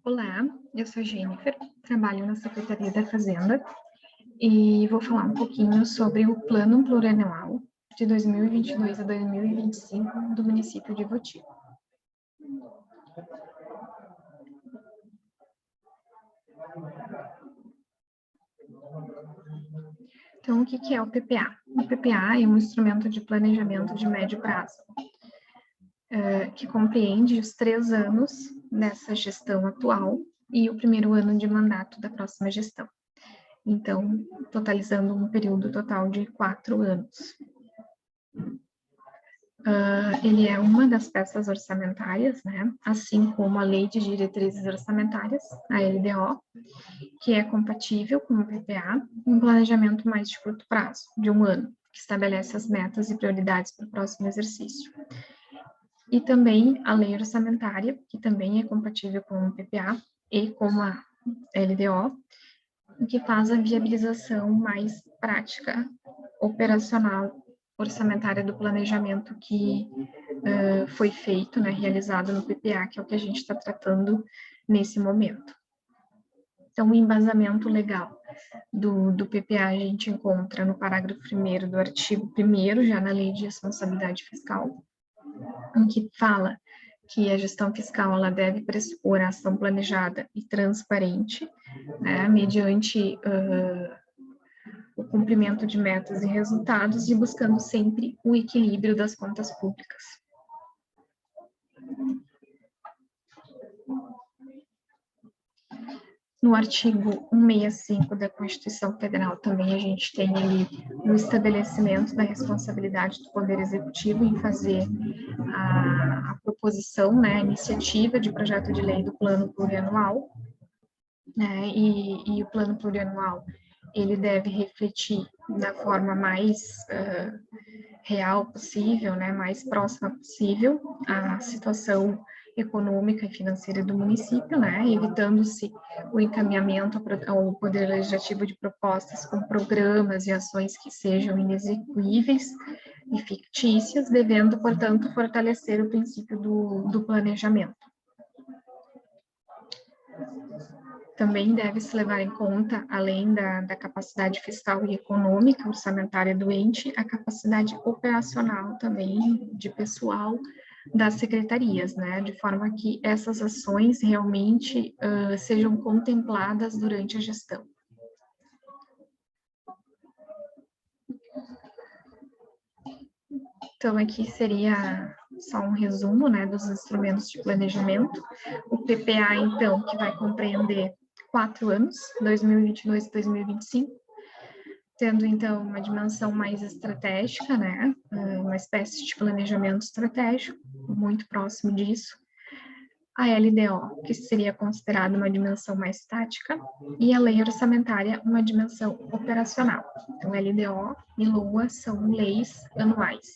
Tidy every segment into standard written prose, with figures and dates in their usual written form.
Olá, eu sou a Jennifer, trabalho na Secretaria da Fazenda e vou falar um pouquinho sobre o Plano Plurianual de 2022 a 2025 do município de Votivo. Então, o que é o PPA? O PPA é um instrumento de planejamento de médio prazo, que compreende os 3 anos nessa gestão atual e o primeiro ano de mandato da próxima gestão. Então, totalizando um período total de 4 anos. Ele é uma das peças orçamentárias, né? Assim como a Lei de Diretrizes Orçamentárias, a LDO, que é compatível com o PPA, um planejamento mais de curto prazo, de 1 ano, que estabelece as metas e prioridades para o próximo exercício. E também a Lei Orçamentária, que também é compatível com o PPA e com a LDO, que faz a viabilização mais prática, operacional, orçamentária do planejamento que foi feito, né, realizado no PPA, que é o que a gente está tratando nesse momento. Então, o embasamento legal do PPA a gente encontra no parágrafo 1º do artigo 1º, já na Lei de Responsabilidade Fiscal, em que fala que a gestão fiscal ela deve pressupor a ação planejada e transparente, né, mediante o cumprimento de metas e resultados e buscando sempre o equilíbrio das contas públicas. No artigo 165 da Constituição Federal também a gente tem ali o estabelecimento da responsabilidade do Poder Executivo em fazer a proposição, né, a iniciativa de projeto de lei do Plano Plurianual, né, e o Plano Plurianual ele deve refletir da forma mais real possível, né, mais próxima possível a situação econômica e financeira do município, né, evitando-se o encaminhamento ao Poder Legislativo de propostas com programas e ações que sejam inexequíveis e fictícias, devendo, portanto, fortalecer o princípio do planejamento. Também deve-se levar em conta, além da capacidade fiscal e econômica orçamentária do ente, a capacidade operacional também de pessoal das secretarias, né, de forma que essas ações realmente sejam contempladas durante a gestão. Então, aqui seria só um resumo, né, dos instrumentos de planejamento. O PPA, então, que vai compreender 4 anos, 2022 e 2025, tendo, então, uma dimensão mais estratégica, né, uma espécie de planejamento estratégico, muito próximo disso. A LDO, que seria considerada uma dimensão mais tática, e a lei orçamentária, uma dimensão operacional. Então, LDO e LOA são leis anuais.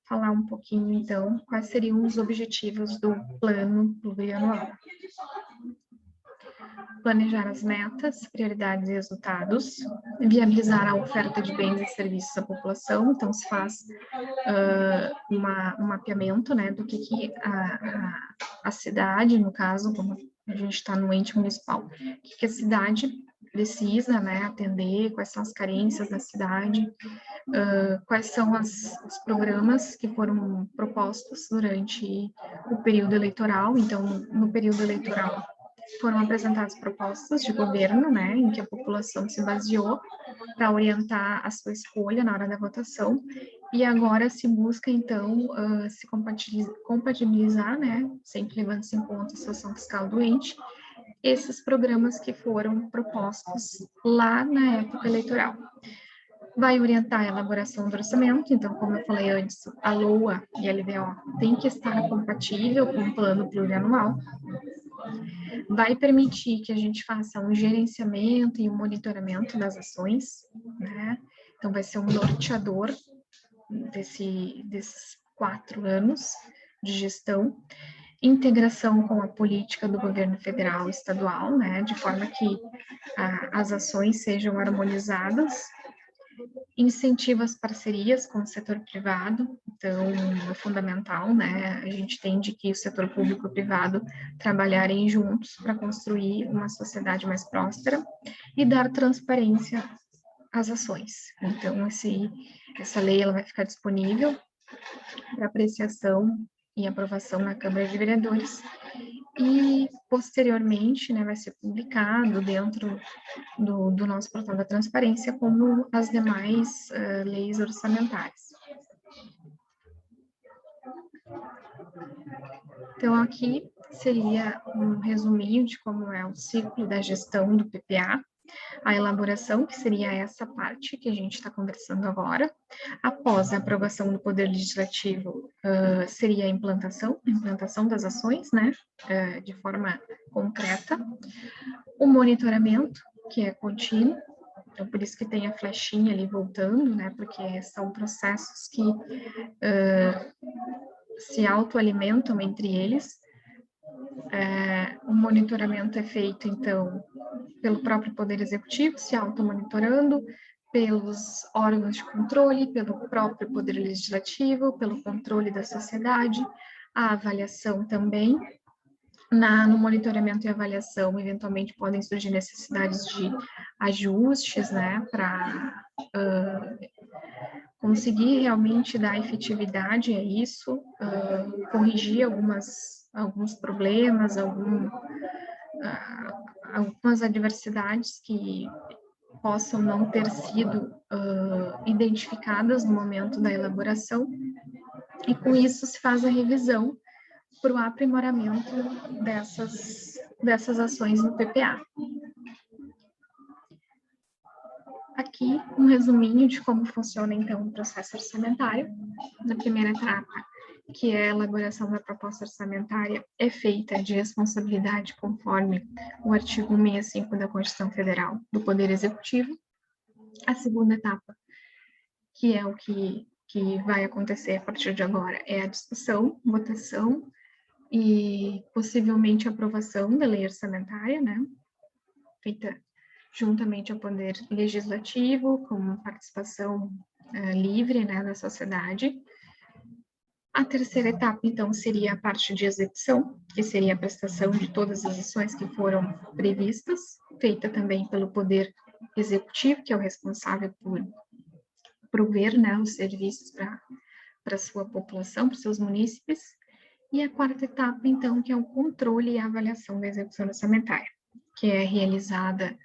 Falar um pouquinho, então, quais seriam os objetivos do plano plurianual. Planejar as metas, prioridades e resultados, viabilizar a oferta de bens e serviços à população, então se faz um mapeamento, né, do que a cidade, no caso, como a gente está no ente municipal, o que a cidade precisa, né, atender, quais são as carências da cidade, quais são os programas que foram propostos durante o período eleitoral. Então, no período eleitoral, foram apresentadas propostas de governo, né, em que a população se baseou para orientar a sua escolha na hora da votação, e agora se busca, então, se compatibilizar, né, sempre levando-se em conta a situação fiscal do ente, esses programas que foram propostos lá na época eleitoral. Vai orientar a elaboração do orçamento, então, como eu falei antes, a LOA e a LDO tem que estar compatível com o plano plurianual. Vai permitir que a gente faça um gerenciamento e um monitoramento das ações, né? Então, vai ser um norteador desses 4 anos de gestão, integração com a política do governo federal e estadual, né? De forma que as ações sejam harmonizadas incentiva as parcerias com o setor privado, então é fundamental, né? A gente entende que o setor público e o privado trabalharem juntos para construir uma sociedade mais próspera e dar transparência às ações. Então, essa lei ela vai ficar disponível para apreciação e aprovação na Câmara de Vereadores e, posteriormente, né, vai ser publicado dentro do nosso portal da transparência, como as demais leis orçamentárias. Então, aqui seria um resuminho de como é o ciclo da gestão do PPA, a elaboração, que seria essa parte que a gente está conversando agora. Após a aprovação do Poder Legislativo, seria a implantação das ações, né, de forma concreta. O monitoramento, que é contínuo, então por isso que tem a flechinha ali voltando, né, porque são processos que se autoalimentam entre eles. O monitoramento é feito, então, pelo próprio Poder Executivo, se automonitorando, pelos órgãos de controle, pelo próprio Poder Legislativo, pelo controle da sociedade, a avaliação também. No monitoramento e avaliação, eventualmente podem surgir necessidades de ajustes, né, para conseguir realmente dar efetividade a isso, corrigir alguns problemas, algumas adversidades que possam não ter sido identificadas no momento da elaboração, e com isso se faz a revisão para o aprimoramento dessas ações no PPA. Aqui, um resuminho de como funciona, então, o processo orçamentário. Na primeira etapa, que é a elaboração da proposta orçamentária, é feita de responsabilidade conforme o artigo 165 da Constituição Federal do Poder Executivo. A segunda etapa, que é o que vai acontecer a partir de agora, é a discussão, votação e possivelmente aprovação da lei orçamentária, né, feita juntamente ao Poder Legislativo, com participação livre, né, da sociedade. A terceira etapa, então, seria a parte de execução, que seria a prestação de todas as ações que foram previstas, feita também pelo Poder Executivo, que é o responsável por prover, né, os serviços para a sua população, para os seus munícipes. E a quarta etapa, então, que é o controle e a avaliação da execução orçamentária, que é realizada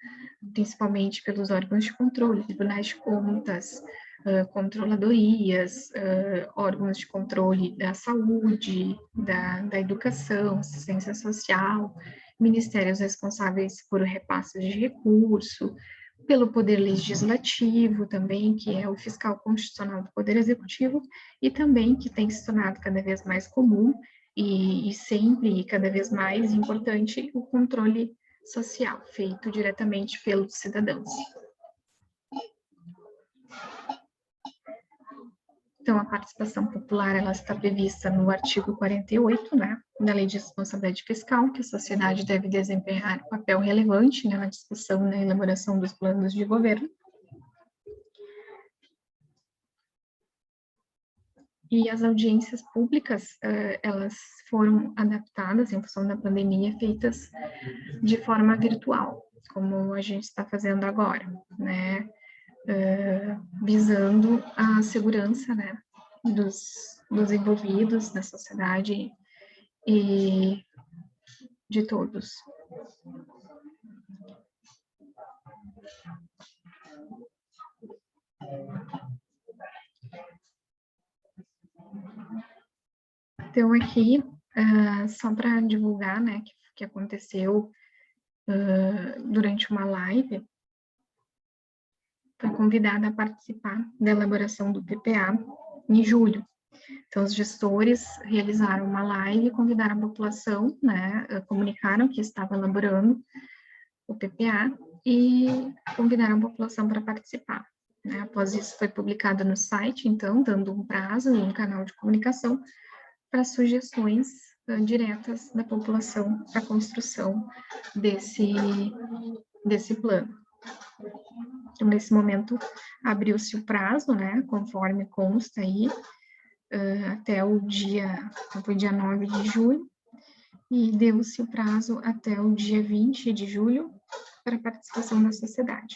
principalmente pelos órgãos de controle, tribunais de contas, controladorias, órgãos de controle da saúde, da educação, assistência social, ministérios responsáveis por repasse de recurso, pelo Poder Legislativo também, que é o fiscal constitucional do Poder Executivo, e também que tem se tornado cada vez mais comum e sempre e cada vez mais importante o controle social, feito diretamente pelos cidadãos. Então, a participação popular, ela está prevista no artigo 48, né, da Lei de Responsabilidade Fiscal, que a sociedade deve desempenhar papel relevante, né, na discussão e na elaboração dos planos de governo. E as audiências públicas, elas foram adaptadas em função da pandemia, feitas de forma virtual, como a gente está fazendo agora, né, visando a segurança, né, dos envolvidos, da sociedade e de todos. Então, aqui, só para divulgar, né, que aconteceu durante uma live, foi convidada a participar da elaboração do PPA em julho. Então, os gestores realizaram uma live, convidaram a população, né, comunicaram que estava elaborando o PPA e convidaram a população para participar. Né? Após isso, foi publicado no site, então, dando um prazo e um canal de comunicação para sugestões diretas da população para a construção desse plano. Então, nesse momento, abriu-se o prazo, né, conforme consta aí, até o dia, foi dia 9 de julho, e deu-se o prazo até o dia 20 de julho para participação da sociedade.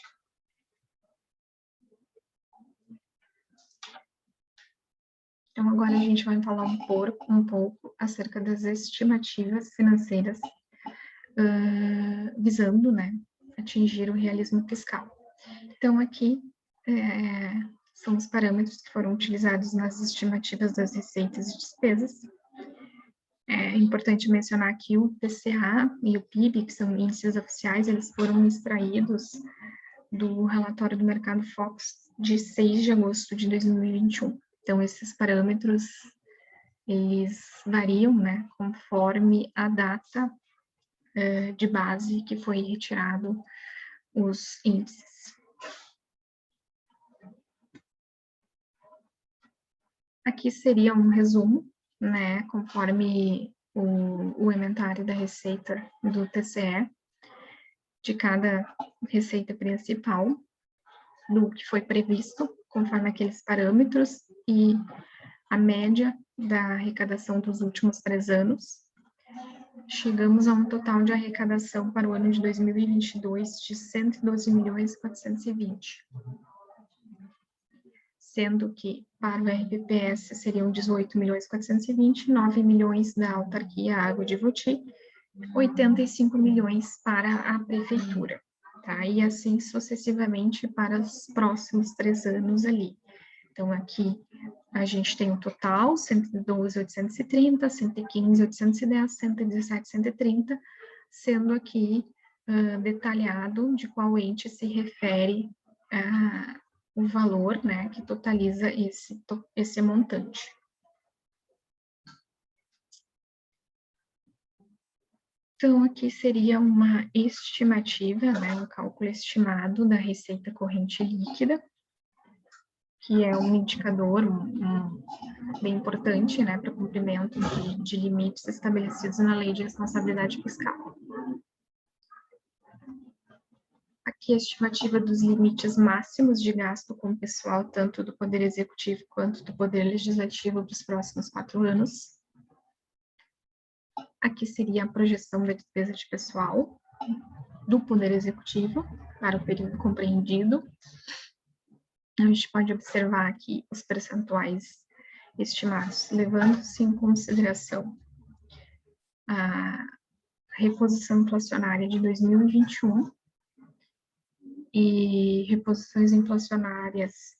Então, agora a gente vai falar um pouco acerca das estimativas financeiras visando, né, atingir o realismo fiscal. Então, aqui são os parâmetros que foram utilizados nas estimativas das receitas e despesas. É importante mencionar que o PCA e o PIB, que são índices oficiais, eles foram extraídos do relatório do Mercado Focus de 6 de agosto de 2021. Então, esses parâmetros, eles variam, né, conforme a data de base que foi retirado os índices. Aqui seria um resumo, né, conforme o inventário da receita do TCE, de cada receita principal, do que foi previsto, conforme aqueles parâmetros, e a média da arrecadação dos últimos 3 anos. Chegamos a um total de arrecadação para o ano de 2022 de 112.420.000, sendo que para o RPPS seriam 18.420.000, 9 milhões da autarquia Água de Voti, 85 milhões para a prefeitura, tá? E assim sucessivamente para os próximos 3 anos ali. Então, aqui a gente tem o total, 112.830, 115.810, 117.130, sendo aqui detalhado de qual ente se refere o valor, né, que totaliza esse montante. Então, aqui seria uma estimativa, né, um cálculo estimado da receita corrente líquida, que é um indicador bem importante, né, para o cumprimento de limites estabelecidos na Lei de Responsabilidade Fiscal. Aqui a estimativa dos limites máximos de gasto com pessoal, tanto do Poder Executivo quanto do Poder Legislativo para os próximos 4 anos. Aqui seria a projeção da despesa de pessoal do Poder Executivo para o período compreendido. A gente pode observar aqui os percentuais estimados, levando-se em consideração a reposição inflacionária de 2021 e reposições inflacionárias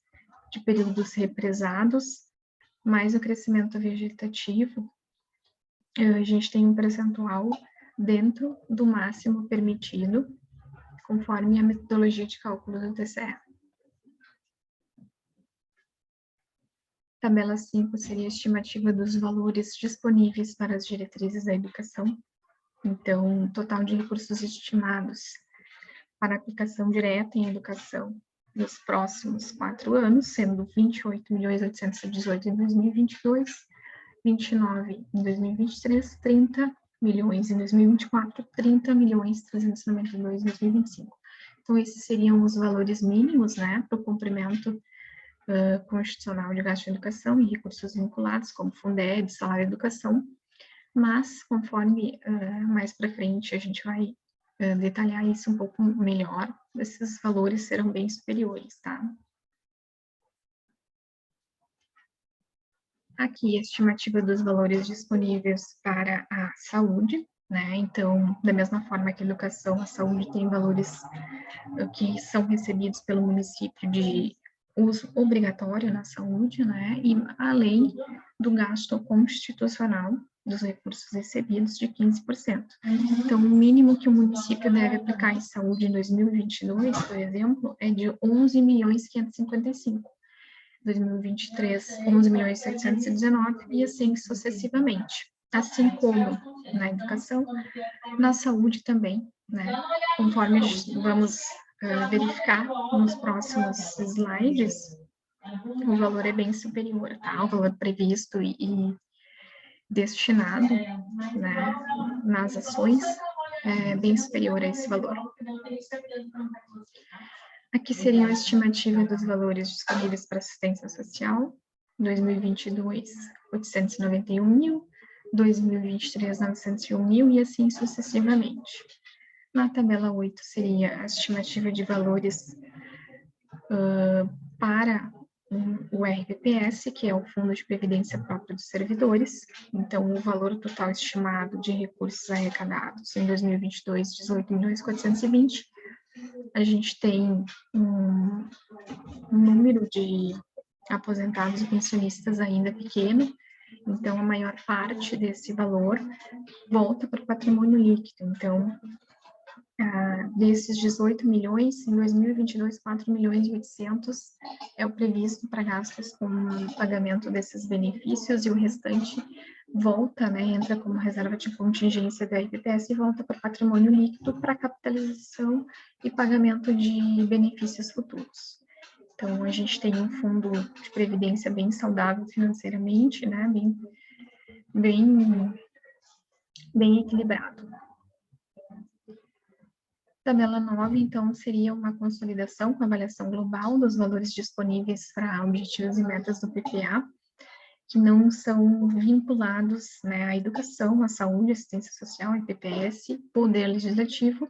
de períodos represados, mais o crescimento vegetativo, a gente tem um percentual dentro do máximo permitido, conforme a metodologia de cálculo do TCE. Tabela 5 seria a estimativa dos valores disponíveis para as diretrizes da educação. Então, o total de recursos estimados para aplicação direta em educação nos próximos 4 anos, sendo 28.818 em 2022, 29 em 2023, 30 milhões em 2024, 30.392 em 2025. Então, esses seriam os valores mínimos, né, para o cumprimento constitucional de gasto de educação e recursos vinculados, como Fundeb, salário de educação, mas, conforme mais para frente a gente vai detalhar isso um pouco melhor, esses valores serão bem superiores, tá? Aqui a estimativa dos valores disponíveis para a saúde, né? Então, da mesma forma que a educação, a saúde tem valores que são recebidos pelo município de uso obrigatório na saúde, né? E além do gasto constitucional dos recursos recebidos de 15%. Então, o mínimo que o município deve aplicar em saúde em 2022, por exemplo, é de 11.555.000. 2023, 11.719.000 e assim sucessivamente. Assim como na educação, na saúde também, né? Conforme vamos verificar nos próximos slides, o valor é bem superior, tá? O valor previsto e destinado, né, nas ações é bem superior a esse valor. Aqui seria a estimativa dos valores disponíveis para assistência social, 2022, 891 mil, 2023, 901 mil e assim sucessivamente. Na tabela 8 seria a estimativa de valores para o RPPS, que é o Fundo de Previdência Próprio dos Servidores. Então, o valor total estimado de recursos arrecadados em 2022, 18.420. A gente tem um número de aposentados e pensionistas ainda pequeno, então a maior parte desse valor volta para o patrimônio líquido. Então, desses 18 milhões, em 2022, 4 milhões e 800 é o previsto para gastos com pagamento desses benefícios e o restante volta, né, entra como reserva de contingência da RPPS e volta para o patrimônio líquido para capitalização e pagamento de benefícios futuros. Então, a gente tem um fundo de previdência bem saudável financeiramente, né, bem equilibrado. Tabela 9, então, seria uma consolidação com avaliação global dos valores disponíveis para objetivos e metas do PPA, que não são vinculados, né, à educação, à saúde, assistência social, IPPS, poder legislativo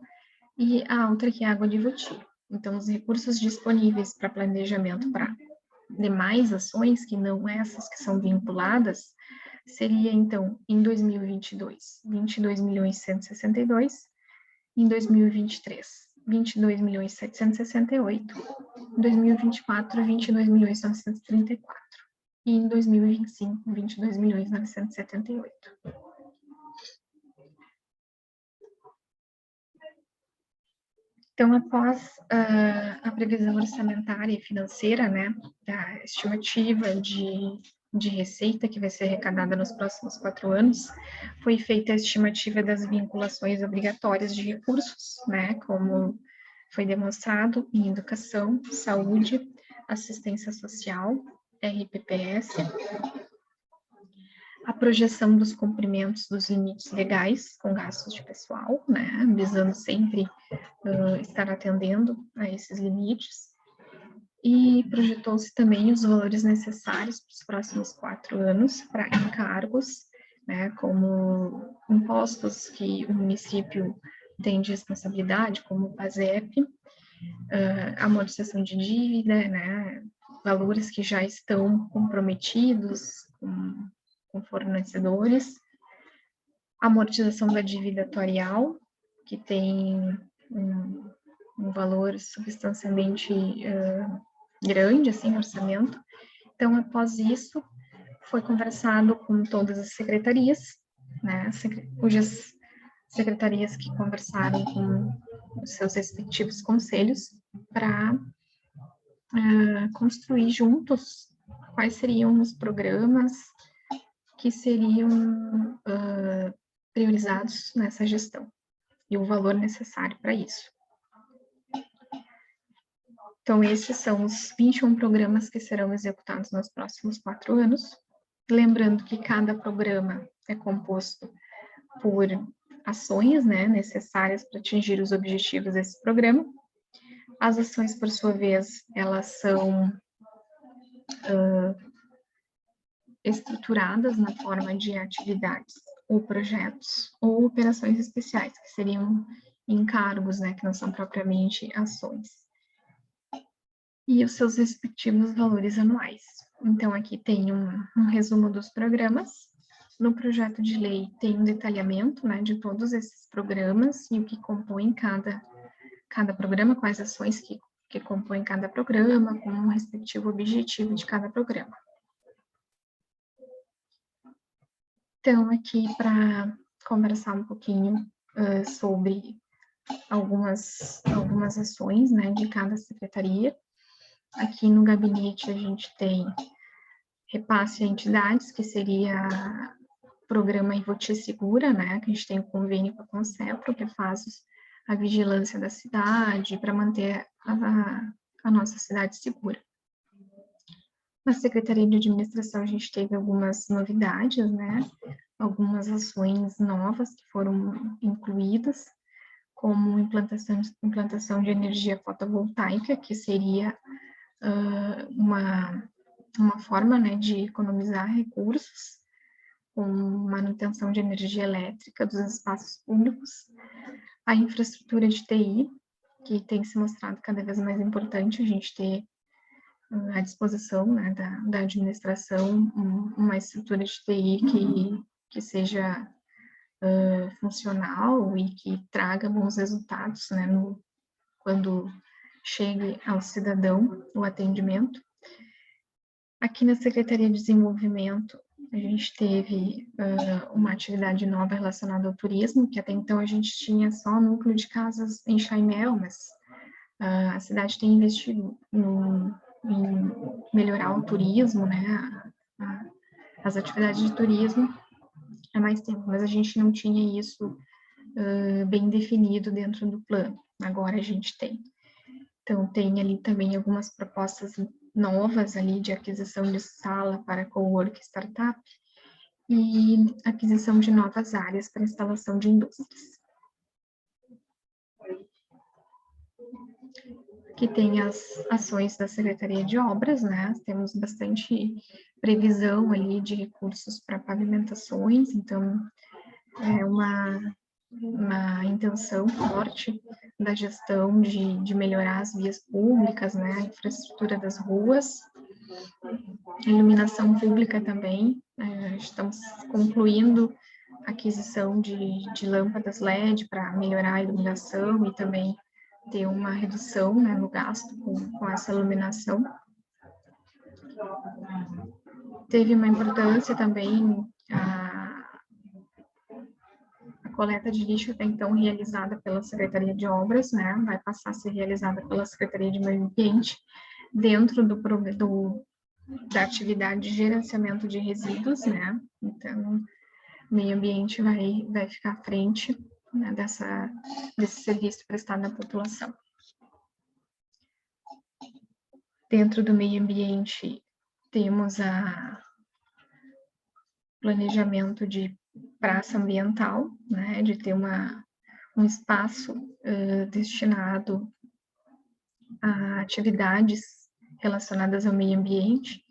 e a outra que é a água de Voti. Então, os recursos disponíveis para planejamento para demais ações, que não essas que são vinculadas, seria, então, em 2022, 22.162.000, em 2023, 22.768.000, em 2024, 22.934, e em 2025, 22.978. Então, após a previsão orçamentária e financeira, né, da estimativa de receita que vai ser arrecadada nos próximos 4 anos, foi feita a estimativa das vinculações obrigatórias de recursos, né, como foi demonstrado em educação, saúde, assistência social, RPPS, a projeção dos cumprimentos dos limites legais com gastos de pessoal, né, visando sempre estar atendendo a esses limites, e projetou-se também os valores necessários para os próximos 4 anos para encargos, né, como impostos que o município tem de responsabilidade, como o PASEP, amortização de dívida, né, valores que já estão comprometidos com fornecedores, amortização da dívida atuarial, que tem um valor substancialmente grande, assim, no orçamento. Então, após isso, foi conversado com todas as secretarias, né, cujas secretarias que conversaram com os seus respectivos conselhos, para construir juntos quais seriam os programas que seriam priorizados nessa gestão e o valor necessário para isso. Então, esses são os 21 programas que serão executados nos próximos 4 anos. Lembrando que cada programa é composto por ações, né, necessárias para atingir os objetivos desse programa. As ações, por sua vez, elas são estruturadas na forma de atividades ou projetos ou operações especiais, que seriam encargos, né, que não são propriamente ações. E os seus respectivos valores anuais. Então, aqui tem um resumo dos programas. No projeto de lei tem um detalhamento, né, de todos esses programas e o que compõe cada programa, quais ações que compõem cada programa, com o respectivo objetivo de cada programa. Então, aqui para conversar um pouquinho sobre algumas ações, né, de cada secretaria. Aqui no gabinete a gente tem repasse a entidades, que seria o programa Ivoti Segura, né, que a gente tem um convênio com a Concepro, que faz a vigilância da cidade para manter a nossa cidade segura. Na Secretaria de Administração a gente teve algumas novidades, né, algumas ações novas que foram incluídas, como implantação de energia fotovoltaica, que seria uma forma, né, de economizar recursos, com manutenção de energia elétrica dos espaços públicos, a infraestrutura de TI, que tem se mostrado cada vez mais importante a gente ter à disposição, né, da administração uma estrutura de TI que seja funcional e que traga bons resultados, né, quando chegue ao cidadão o atendimento. Aqui na Secretaria de Desenvolvimento, a gente teve uma atividade nova relacionada ao turismo, que até então a gente tinha só núcleo de casas em Chaimel, mas a cidade tem investido em melhorar o turismo, né, as atividades de turismo há mais tempo, mas a gente não tinha isso bem definido dentro do plano. Agora a gente tem. Então, tem ali também algumas propostas novas ali de aquisição de sala para cowork startup e aquisição de novas áreas para instalação de indústrias. Aqui tem as ações da Secretaria de Obras, né? Temos bastante previsão ali de recursos para pavimentações, então é uma intenção forte da gestão de melhorar as vias públicas, né, a infraestrutura das ruas, iluminação pública também, estamos concluindo a aquisição de lâmpadas LED para melhorar a iluminação e também ter uma redução, né, no gasto com essa iluminação. Teve uma importância também a coleta de lixo até então realizada pela Secretaria de Obras, né, vai passar a ser realizada pela Secretaria de Meio Ambiente, dentro da atividade de gerenciamento de resíduos, né, então o meio ambiente vai ficar à frente, né, desse serviço prestado à população. Dentro do meio ambiente, temos a planejamento de praça ambiental, né, de ter um espaço destinado a atividades relacionadas ao meio ambiente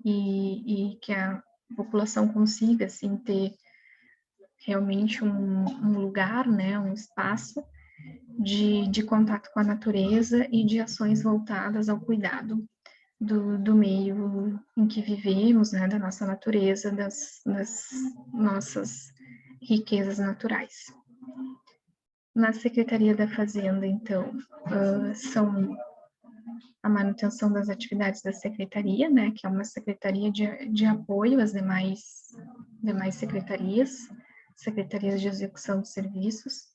e que a população consiga, assim, ter realmente um lugar, né, um espaço de contato com a natureza e de ações voltadas ao cuidado do meio em que vivemos, né, da nossa natureza, das nossas riquezas naturais. Na Secretaria da Fazenda, então, são a manutenção das atividades da Secretaria, né, que é uma secretaria de apoio às demais secretarias de execução de serviços,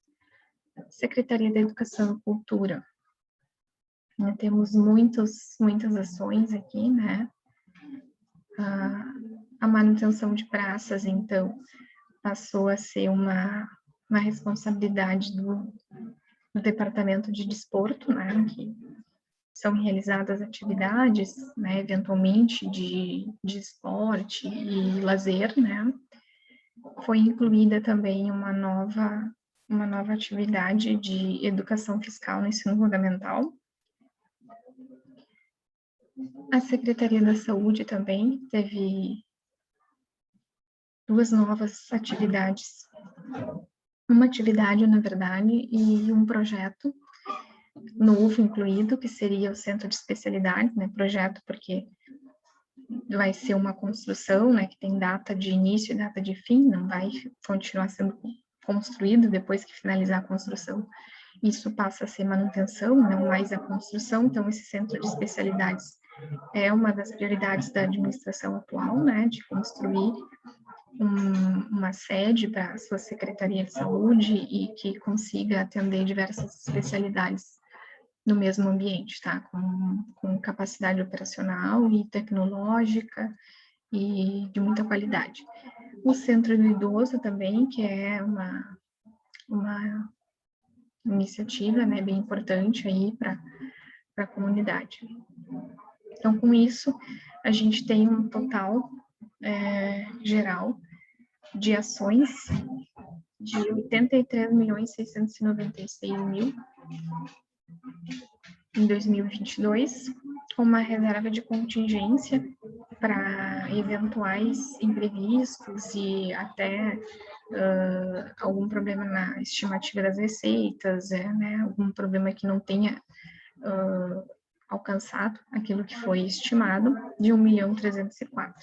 Secretaria da Educação e Cultura. Temos muitas ações aqui, né? A manutenção de praças, então, passou a ser uma responsabilidade do Departamento de Desporto, né? Que são realizadas atividades, né? Eventualmente, de esporte e lazer, né? Foi incluída também uma nova atividade de educação fiscal no ensino fundamental. A Secretaria da Saúde também teve 2 novas atividades. Uma atividade, na verdade, e um projeto novo incluído, que seria o Centro de Especialidades, né? Projeto porque vai ser uma construção, né, que tem data de início e data de fim, não vai continuar sendo construído depois que finalizar a construção. Isso passa a ser manutenção, não mais a construção, então esse Centro de Especialidades é uma das prioridades da administração atual, né, de construir uma sede para a sua Secretaria de Saúde e que consiga atender diversas especialidades no mesmo ambiente, tá? Com capacidade operacional e tecnológica e de muita qualidade. O Centro do Idoso também, que é uma iniciativa, né, bem importante aí para a comunidade. Então, com isso, a gente tem um total geral de ações de 83.696.000 em 2022, com uma reserva de contingência para eventuais imprevistos e até algum problema na estimativa das receitas, né, algum problema que não tenha alcançado aquilo que foi estimado, de 1.304.000,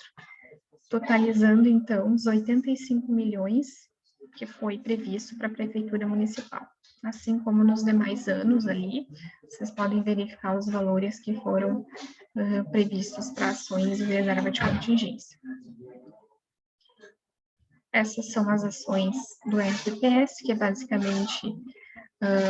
totalizando, então, os 85 milhões que foi previsto para a Prefeitura Municipal. Assim como nos demais anos ali, vocês podem verificar os valores que foram previstos para ações de reserva de contingência. Essas são as ações do RPPS, que é basicamente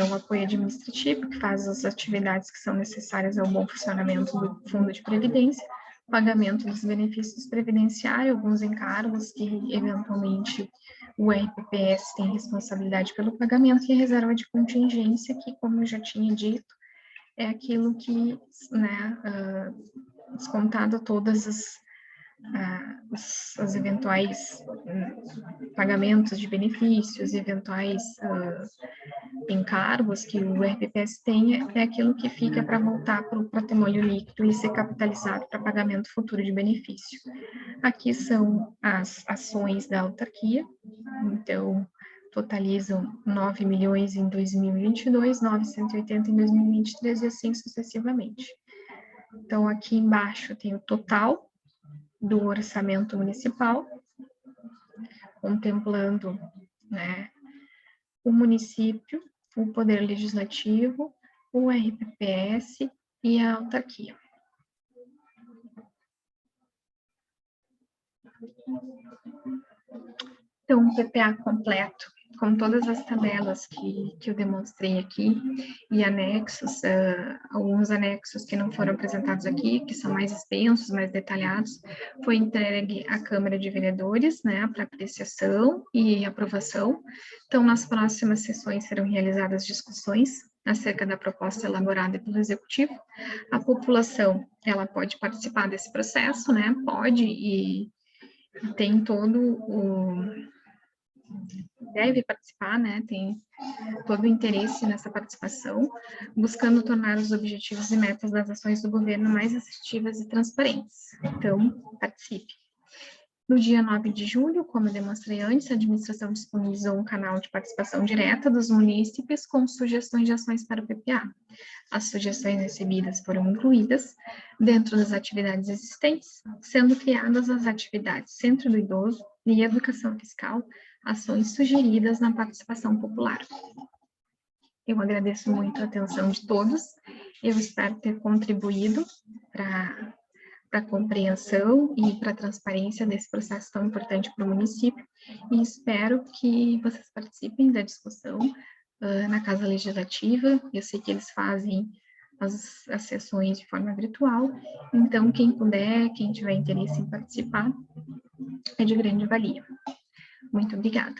o apoio administrativo, que faz as atividades que são necessárias ao bom funcionamento do Fundo de Previdência, pagamento dos benefícios previdenciários, alguns encargos que, eventualmente, o RPPS tem responsabilidade pelo pagamento, e a reserva de contingência, que, como eu já tinha dito, é aquilo que, né, descontado todas as eventuais pagamentos de benefícios, eventuais encargos que o RPPS tenha, é aquilo que fica para voltar para o patrimônio líquido e ser capitalizado para pagamento futuro de benefício. Aqui são as ações da autarquia, então, totalizam 9 milhões em 2022, 980 em 2023 e assim sucessivamente. Então, aqui embaixo tem o total do orçamento municipal, contemplando, né, o município, o Poder Legislativo, o RPPS e a autarquia. Então, um PPA completo, com todas as tabelas que eu demonstrei aqui, e anexos, alguns anexos que não foram apresentados aqui, que são mais extensos, mais detalhados, foi entregue à Câmara de Vereadores, né, para apreciação e aprovação. Então, nas próximas sessões serão realizadas discussões acerca da proposta elaborada pelo Executivo. A população, ela pode participar desse processo, né, pode e tem todo deve participar, né, tem todo o interesse nessa participação, buscando tornar os objetivos e metas das ações do governo mais assertivas e transparentes. Então, participe. No dia 9 de julho, como eu demonstrei antes, a administração disponibilizou um canal de participação direta dos munícipes com sugestões de ações para o PPA. As sugestões recebidas foram incluídas dentro das atividades existentes, sendo criadas as atividades Centro do Idoso e Educação Fiscal, ações sugeridas na participação popular. Eu agradeço muito a atenção de todos, eu espero ter contribuído para a compreensão e para a transparência desse processo tão importante para o município, e espero que vocês participem da discussão na Casa Legislativa. Eu sei que eles fazem as sessões de forma virtual, então quem puder, quem tiver interesse em participar, é de grande valia. Muito obrigada.